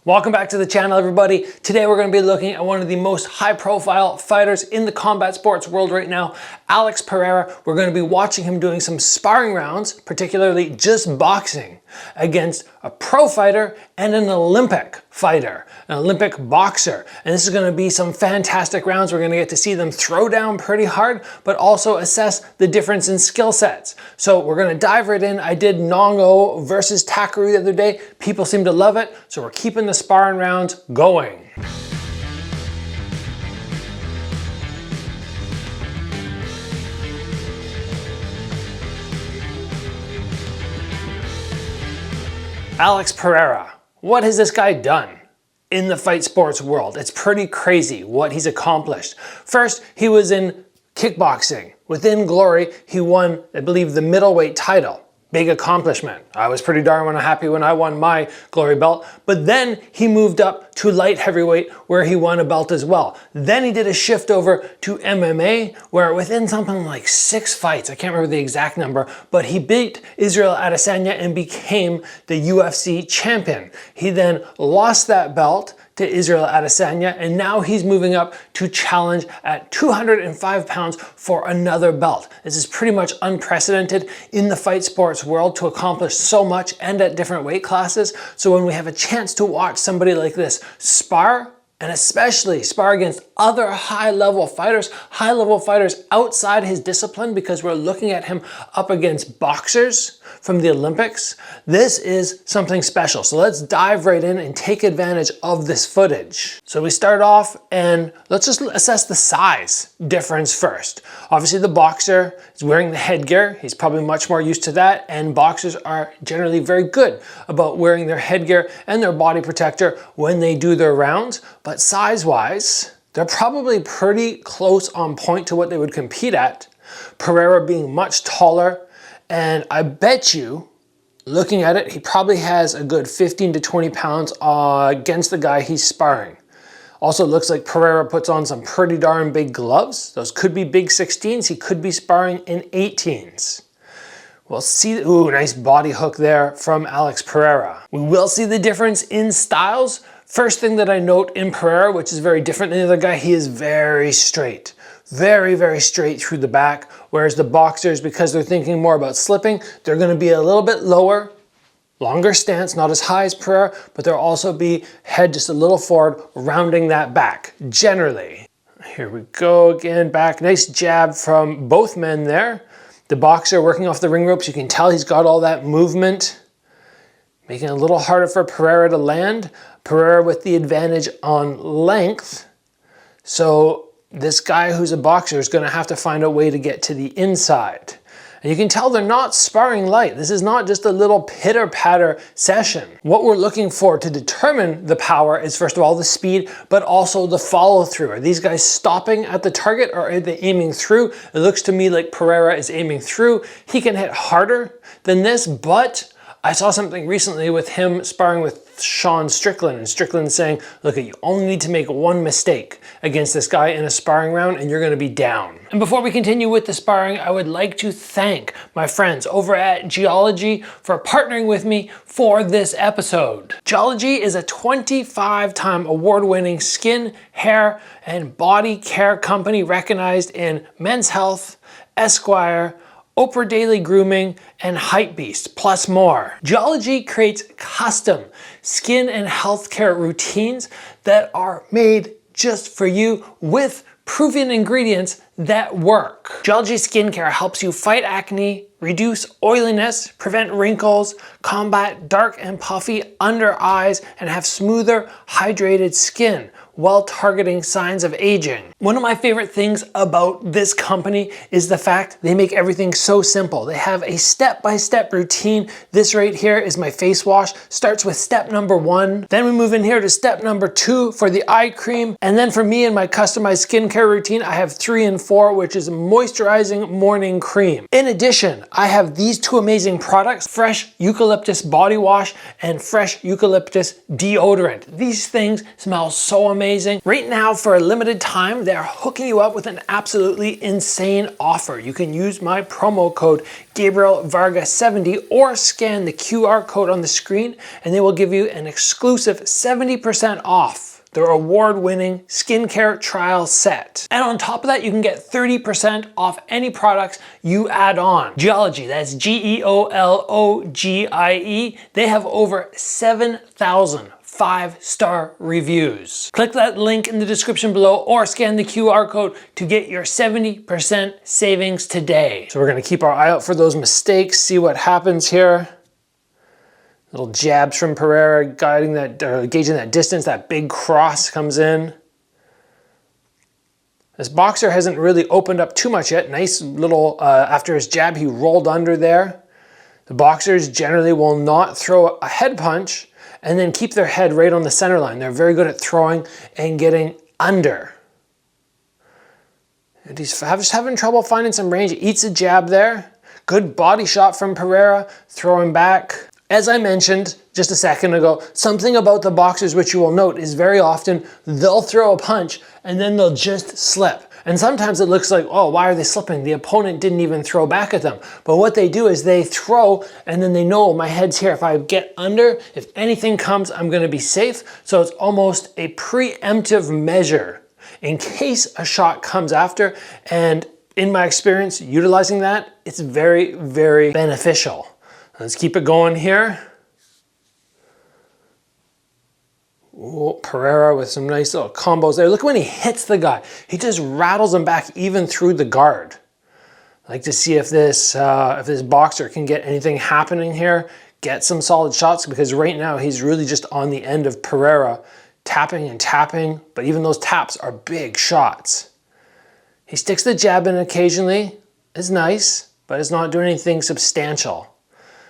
Welcome back to the channel, everybody. Today we're going to be looking at one of the most high-profile fighters in the combat sports world right now, Alex Pereira. We're going to be watching him doing some sparring rounds, particularly just boxing, against a pro fighter and an Olympic fighter, an Olympic boxer. And this is going to be some fantastic rounds. We're going to get to see them throw down pretty hard, but also assess the difference in skill sets. So we're going to dive right in. I did Nongo versus Takaru the other day. People seem to love it, so we're keeping the sparring rounds going. Alex Pereira. What has this guy done in the fight sports world? It's pretty crazy what he's accomplished. First, he was in kickboxing. Within Glory, he won, I believe, the middleweight title. Big accomplishment. I was pretty darn happy when I won my Glory belt, but then he moved up to light heavyweight where he won a belt as well. Then he did a shift over to MMA where within something like 6 fights, I can't remember the exact number, but he beat Israel Adesanya and became the UFC champion. He then lost that belt to Israel Adesanya, and now he's moving up to challenge at 205 pounds for another belt. This is pretty much unprecedented in the fight sports world to accomplish so much and at different weight classes. So when we have a chance to watch somebody like this spar, and especially spar against other high-level fighters outside his discipline, because we're looking at him up against boxers from the Olympics, this is something special. So let's dive right in and take advantage of this footage. So we start off and let's just assess the size difference first. Obviously the boxer is wearing the headgear. He's probably much more used to that, and boxers are generally very good about wearing their headgear and their body protector when they do their rounds. But size-wise, they're probably pretty close on point to what they would compete at. Pereira being much taller, and I bet you, looking at it, he probably has a good 15 to 20 pounds against the guy he's sparring. Also looks like Pereira puts on some pretty darn big gloves. Those could be big 16s. He could be sparring in 18s. We'll see, ooh, nice body hook there from Alex Pereira. We will see the difference in styles. First thing that I note in Pereira, which is very different than the other guy, he is very straight. Very, very straight through the back, whereas the boxers, because they're thinking more about slipping, they're going to be a little bit lower, longer stance, not as high as Pereira, but they'll also be head just a little forward, rounding that back, generally. Here we go again, back. Nice jab from both men there. The boxer working off the ring ropes, you can tell he's got all that movement, making it a little harder for Pereira to land. Pereira with the advantage on length. So this guy who's a boxer is going to have to find a way to get to the inside. And you can tell they're not sparring light. This is not just a little pitter-patter session. What we're looking for to determine the power is, first of all, the speed, but also the follow-through. Are these guys stopping at the target, or are they aiming through? It looks to me like Pereira is aiming through. He can hit harder than this, but I saw something recently with him sparring with Sean Strickland, and Strickland saying, look, you only need to make one mistake against this guy in a sparring round and you're going to be down. And before we continue with the sparring, I would like to thank my friends over at Geology for partnering with me for this episode. Geology is a 25-time award-winning skin, hair, and body care company recognized in Men's Health, Esquire, Oprah Daily Grooming, and Hypebeast, plus more. Geology creates custom skin and healthcare routines that are made just for you with proven ingredients that work. Geology Skincare helps you fight acne, reduce oiliness, prevent wrinkles, combat dark and puffy under eyes, and have smoother, hydrated skin while targeting signs of aging. One of my favorite things about this company is the fact they make everything so simple. They have a step-by-step routine. This right here is my face wash. Starts with step number 1. Then we move in here to step number 2 for the eye cream. And then for me and my customized skincare routine, I have 3 and 4, which is moisturizing morning cream. In addition, I have these two amazing products, fresh eucalyptus body wash and fresh eucalyptus deodorant. These things smell so amazing. Right now, for a limited time, they're hooking you up with an absolutely insane offer. You can use my promo code Gabriel Varga 70 or scan the QR code on the screen and they will give you an exclusive 70% off their award-winning skincare trial set. And on top of that, you can get 30% off any products you add on. Geologie, that's Geologie. They have over 7,000 5-star reviews. Click that link in the description below or scan the QR code to get your 70% savings today. So we're gonna keep our eye out for those mistakes, see what happens here. Little jabs from Pereira, gauging that distance, that big cross comes in. This boxer hasn't really opened up too much yet. Nice little, after his jab, he rolled under there. The boxers generally will not throw a head punch and then keep their head right on the center line. They're very good at throwing and getting under. And he's just having trouble finding some range. He eats a jab there. Good body shot from Pereira, throwing back. As I mentioned just a second ago, something about the boxers which you will note is very often they'll throw a punch and then they'll just slip. And sometimes it looks like, oh, why are they slipping? The opponent didn't even throw back at them. But what they do is they throw and then they know my head's here. If I get under, if anything comes, I'm gonna be safe. So it's almost a preemptive measure in case a shot comes after. And in my experience, utilizing that, it's very, very beneficial. Let's keep it going here. Oh, Pereira with some nice little combos there. Look when he hits the guy. He just rattles him back even through the guard. I'd like to see if this boxer can get anything happening here, get some solid shots, because right now he's really just on the end of Pereira, tapping and tapping, but even those taps are big shots. He sticks the jab in occasionally. It's nice, but it's not doing anything substantial.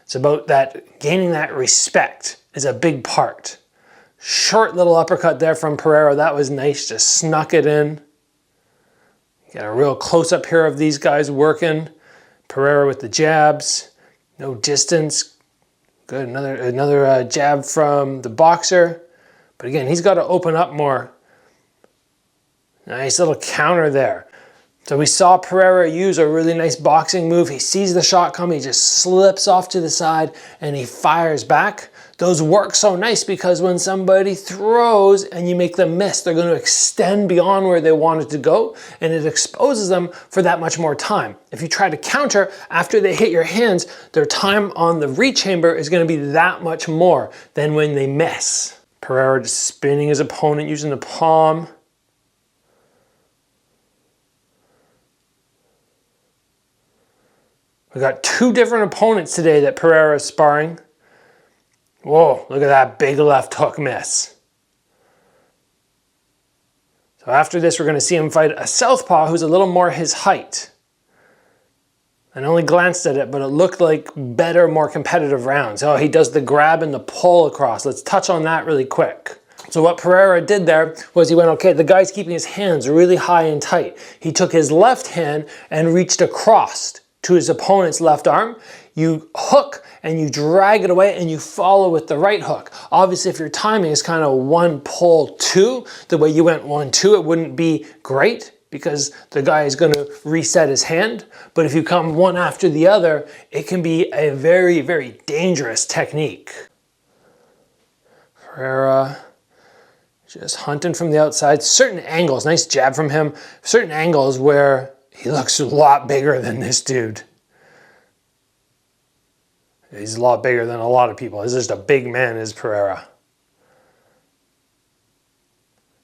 It's about that, gaining that respect is a big part. Short little uppercut there from Pereira. That was nice, just snuck it in. Got a real close up here of these guys working. Pereira with the jabs, no distance. Good, another jab from the boxer. But again, he's got to open up more. Nice little counter there. So we saw Pereira use a really nice boxing move. He sees the shot coming, he just slips off to the side and he fires back. Those work so nice because when somebody throws and you make them miss, they're going to extend beyond where they wanted to go and it exposes them for that much more time. If you try to counter after they hit your hands, their time on the reach chamber is going to be that much more than when they miss. Pereira just spinning his opponent using the palm. We got two different opponents today that Pereira is sparring. Whoa, look at that big left hook miss. So after this, we're going to see him fight a southpaw who's a little more his height. I only glanced at it, but it looked like better, more competitive rounds. Oh, he does the grab and the pull across. Let's touch on that really quick. So what Pereira did there was he went, okay, the guy's keeping his hands really high and tight. He took his left hand and reached across to his opponent's left arm. You hook and you drag it away and you follow with the right hook. Obviously, if your timing is kind of 1 pull 2, the way you went 1 2, it wouldn't be great because the guy is going to reset his hand. But if you come one after the other, it can be a very, very dangerous technique. Pereira just hunting from the outside. Certain angles, nice jab from him. Certain angles where he looks a lot bigger than this dude. He's a lot bigger than a lot of people. He's just a big man, is Pereira.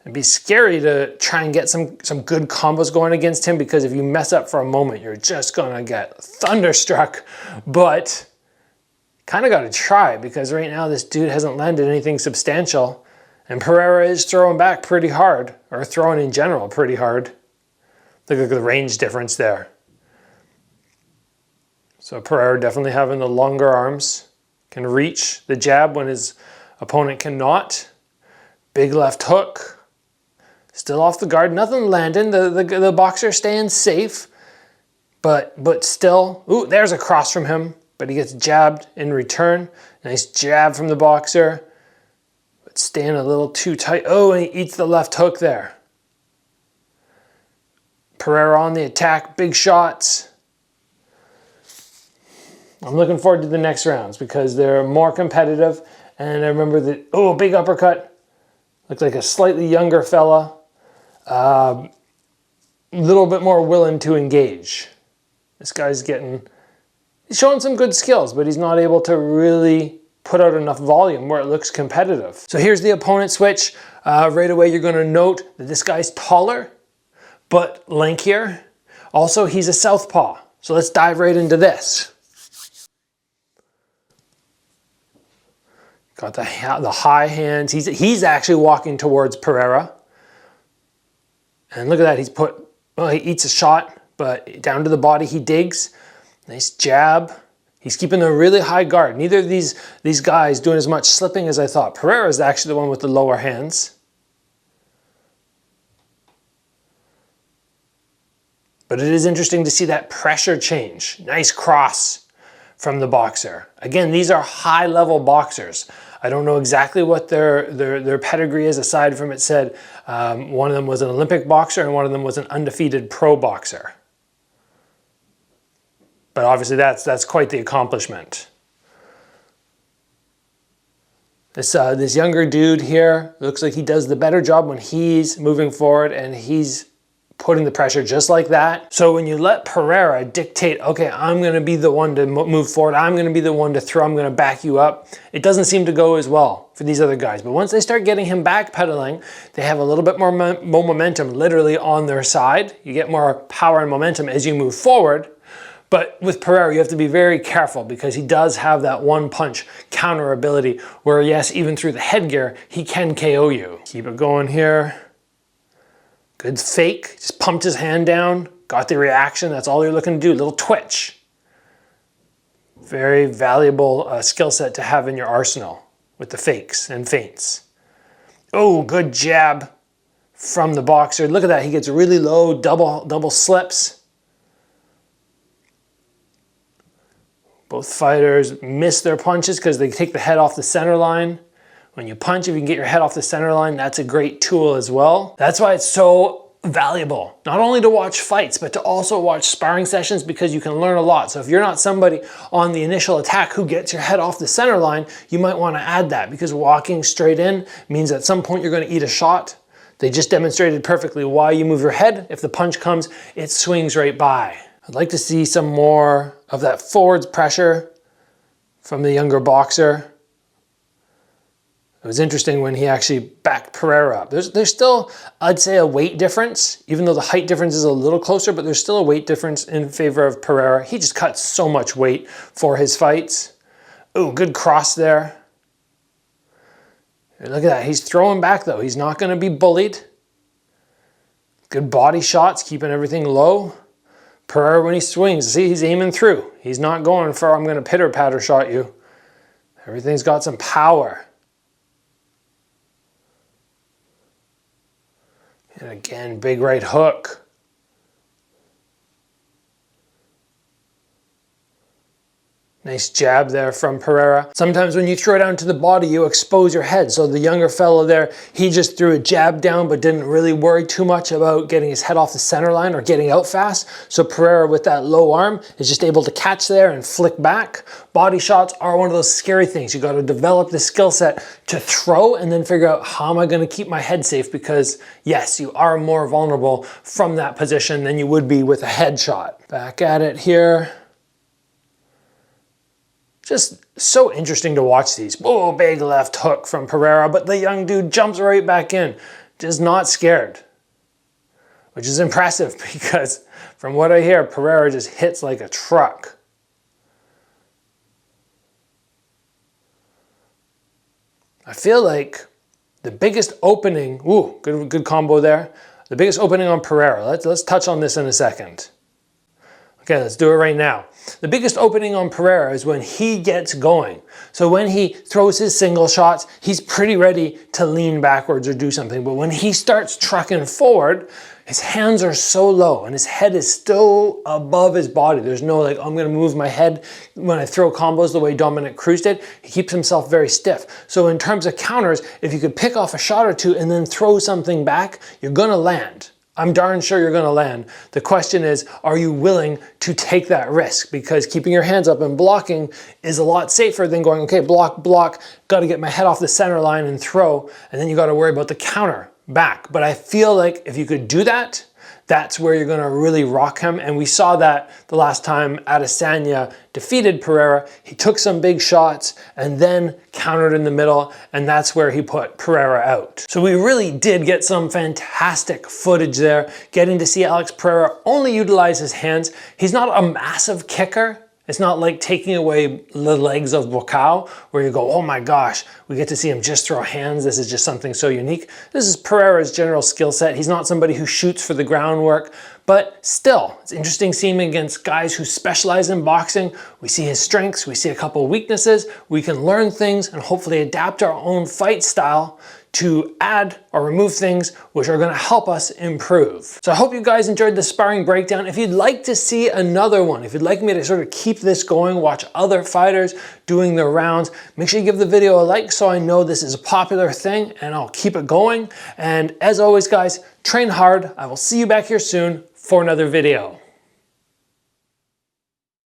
It'd be scary to try and get some good combos going against him because if you mess up for a moment, you're just gonna get thunderstruck. But kind of got to try because right now this dude hasn't landed anything substantial. And Pereira is throwing back pretty hard, or throwing in general pretty hard. Look at the range difference there. So Pereira definitely having the longer arms, can reach the jab when his opponent cannot. Big left hook, Still off the guard, nothing landing. The boxer staying safe, but still, ooh, there's a cross from him, but he gets jabbed in return. Nice jab from the boxer, but staying a little too tight. Oh, and he eats the left hook there. Pereira on the attack, big shots. I'm looking forward to the next rounds because they're more competitive. And I remember that, oh, big uppercut. Looked like a slightly younger fella. A little bit more willing to engage. This guy's he's showing some good skills, but he's not able to really put out enough volume where it looks competitive. So here's the opponent switch. Right away, you're gonna note that this guy's taller, but lankier. Also, he's a southpaw. So let's dive right into this. Got the high hands. He's actually walking towards Pereira. And look at that, he eats a shot, but down to the body he digs. Nice jab. He's keeping a really high guard. Neither of these guys doing as much slipping as I thought. Pereira is actually the one with the lower hands. But it is interesting to see that pressure change. Nice cross from the boxer. Again, these are high-level boxers. I don't know exactly what their pedigree is, aside from it said one of them was an Olympic boxer and one of them was an undefeated pro boxer. But obviously that's quite the accomplishment. This younger dude here looks like he does the better job when he's moving forward and he's putting the pressure just like that. So when you let Pereira dictate, okay, I'm gonna be the one to move forward, I'm gonna be the one to throw, I'm gonna back you up, it doesn't seem to go as well for these other guys. But once they start getting him backpedaling, they have a little bit more momentum literally on their side. You get more power and momentum as you move forward. But with Pereira, you have to be very careful because he does have that one punch counter ability where, yes, even through the headgear, he can KO you. Keep it going here. Good fake, just pumped his hand down, got the reaction, that's all you're looking to do, a little twitch. Very valuable skill set to have in your arsenal with the fakes and feints. Oh, good jab from the boxer. Look at that, he gets really low, double slips. Both fighters miss their punches because they take the head off the center line. When you punch, if you can get your head off the center line, that's a great tool as well. That's why it's so valuable, not only to watch fights, but to also watch sparring sessions because you can learn a lot. So if you're not somebody on the initial attack who gets your head off the center line, you might want to add that because walking straight in means at some point you're going to eat a shot. They just demonstrated perfectly why you move your head. If the punch comes, it swings right by. I'd like to see some more of that forwards pressure from the younger boxer. It was interesting when he actually backed Pereira up. There's still, I'd say, a weight difference, even though the height difference is a little closer, but there's still a weight difference in favor of Pereira. He just cuts so much weight for his fights. Oh, good cross there. Look at that, he's throwing back though. He's not gonna be bullied. Good body shots, keeping everything low. Pereira, when he swings, see, he's aiming through. He's not going for, I'm gonna pitter patter shot you. Everything's got some power. And again, big right hook. Nice jab there from Pereira. Sometimes when you throw it down to the body, you expose your head. So the younger fellow there, he just threw a jab down, but didn't really worry too much about getting his head off the center line or getting out fast. So Pereira with that low arm is just able to catch there and flick back. Body shots are one of those scary things. You got to develop the skill set to throw and then figure out how am I going to keep my head safe, because yes, you are more vulnerable from that position than you would be with a headshot. Back at it here. Just so interesting to watch these. Whoa, big left hook from Pereira, but the young dude jumps right back in, just not scared, which is impressive because from what I hear, Pereira just hits like a truck. I feel like the biggest opening, ooh, good combo there. The biggest opening on Pereira, let's touch on this in a second. Okay, let's do it right now. The biggest opening on Pereira is when he gets going. So when he throws his single shots, he's pretty ready to lean backwards or do something. But when he starts trucking forward, his hands are so low and his head is still above his body. There's no like, I'm gonna move my head when I throw combos the way Dominic Cruz did. He keeps himself very stiff. So in terms of counters, if you could pick off a shot or two and then throw something back, you're gonna land. I'm darn sure you're gonna land. The question is, are you willing to take that risk? Because keeping your hands up and blocking is a lot safer than going, okay, block, block, gotta get my head off the center line and throw, and then you gotta worry about the counter back. But I feel like if you could do that, that's where you're gonna really rock him. And we saw that the last time Adesanya defeated Pereira. He took some big shots and then countered in the middle, and that's where he put Pereira out. So we really did get some fantastic footage there, getting to see Alex Pereira only utilize his hands. He's not a massive kicker. It's not like taking away the legs of Buakaw, where you go, oh my gosh, we get to see him just throw hands. This is just something so unique. This is Pereira's general skill set. He's not somebody who shoots for the groundwork, but still, it's interesting seeing him against guys who specialize in boxing. We see his strengths, we see a couple of weaknesses, we can learn things and hopefully adapt our own fight style to add or remove things which are going to help us improve. So I hope you guys enjoyed the sparring breakdown. If you'd like to see another one, if you'd like me to sort of keep this going, watch other fighters doing their rounds, make sure you give the video a like so I know this is a popular thing and I'll keep it going. And as always guys, train hard. I will see you back here soon for another video.